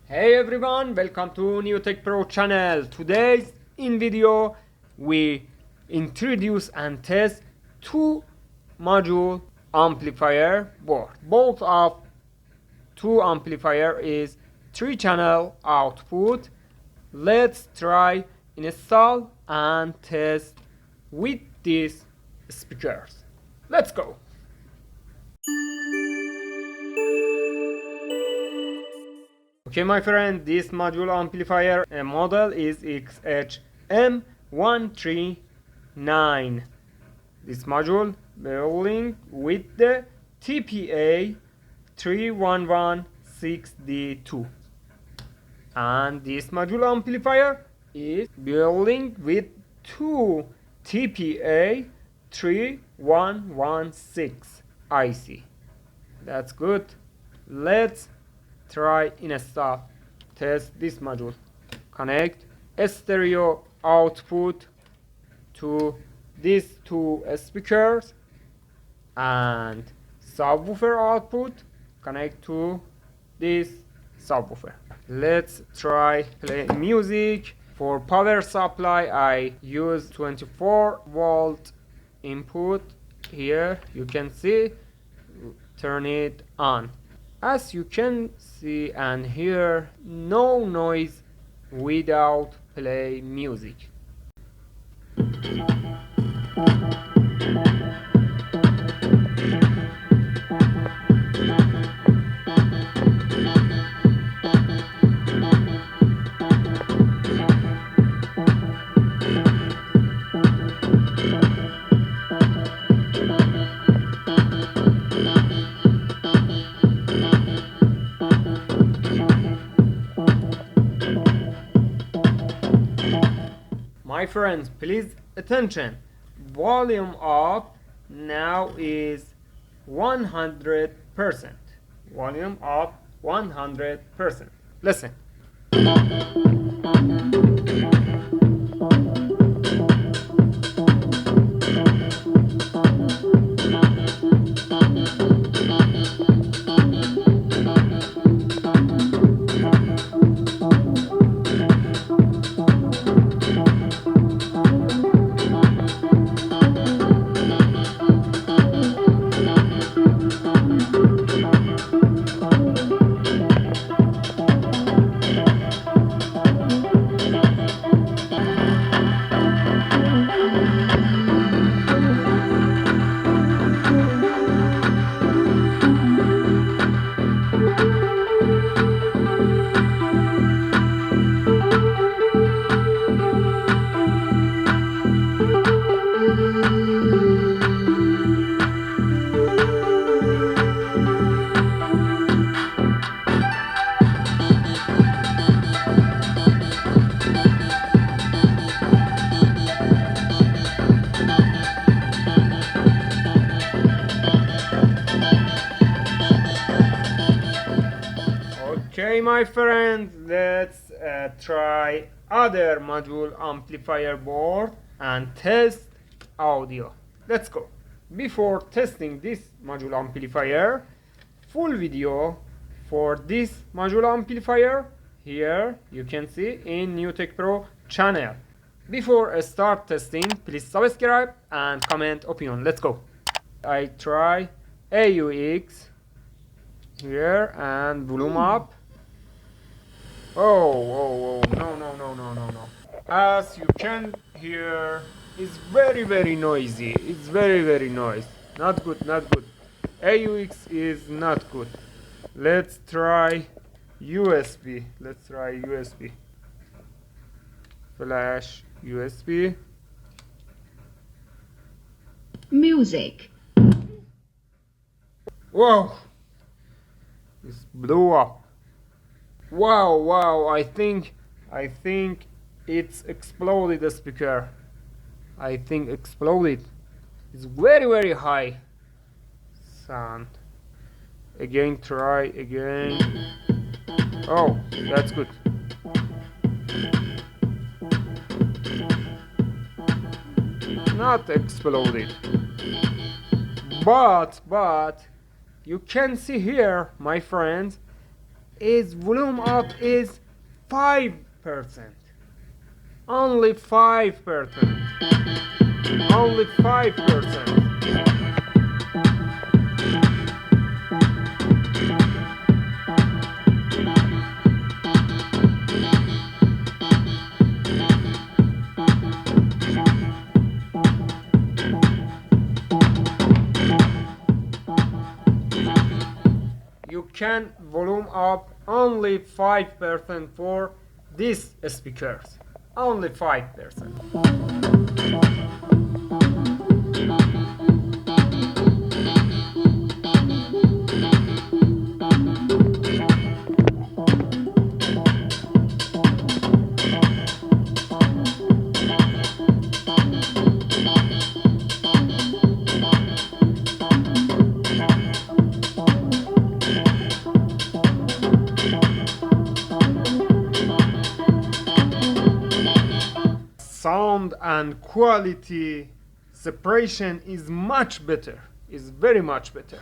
Hey everyone, welcome to New Tech Pro channel. Today's in video we introduce and test two module amplifier board. Both of two amplifier is 3-channel output. Let's try install and test with these speakers. Let's go. Okay, my friend, this module amplifier model is XHM139. This module building with the TPA3116 D2, and this module amplifier is building with two TPA3116 IC. That's good. Let's try install, test this module. Connect a stereo output to these two speakers and subwoofer output connect to this subwoofer. Let's try play music. For power supply I use 24-volt input. Here you can see, turn it on. As you can see and hear, no noise without play music. My friends, please attention. Volume up now is 100%. Volume up 100%. Listen. Okay, my friend, let's try other module amplifier board and test audio. Let's go. Before testing this module amplifier, full video for this module amplifier here you can see in New Tech Pro channel. Before I start testing, please subscribe and comment opinion. Let's go. I try AUX here and volume up. Oh, no. As you can hear, it's very noisy. It's very noisy. Not good. AUX is not good. Let's try USB. Flash USB. Music. Wow! This blew up. Wow, I think it's exploded, the speaker. I think exploded. It's very high sound. Again, try again. Oh, that's good. Not exploded. But you can see here, my friends, is volume up is 5%. Only 5%. Only 5%. You can volume up only 5% for these speakers. Only 5%. Sound and quality separation is much better, is very much better.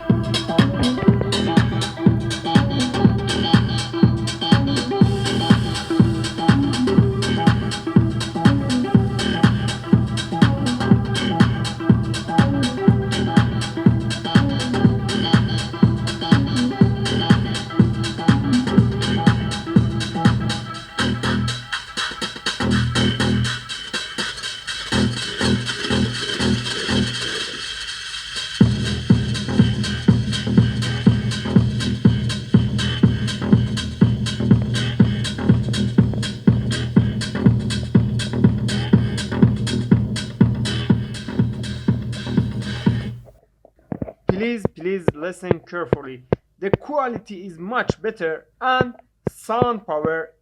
Please listen carefully. The quality is much better and sound power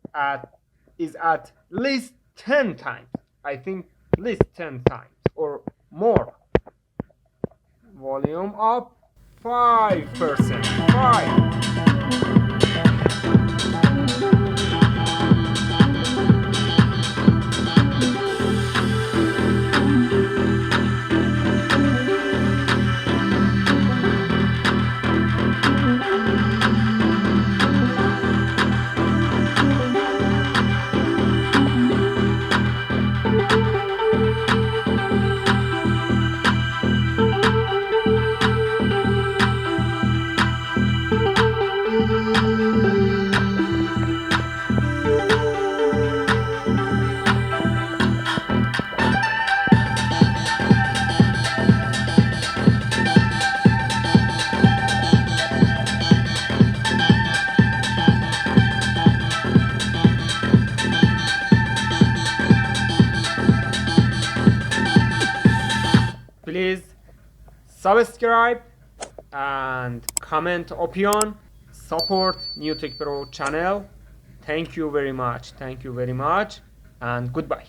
is at least 10 times. I think at least 10 times or more. Volume up 5%. 5. Please subscribe and comment opinion, support New Tech Pro channel. Thank you very much. Thank you very much and goodbye.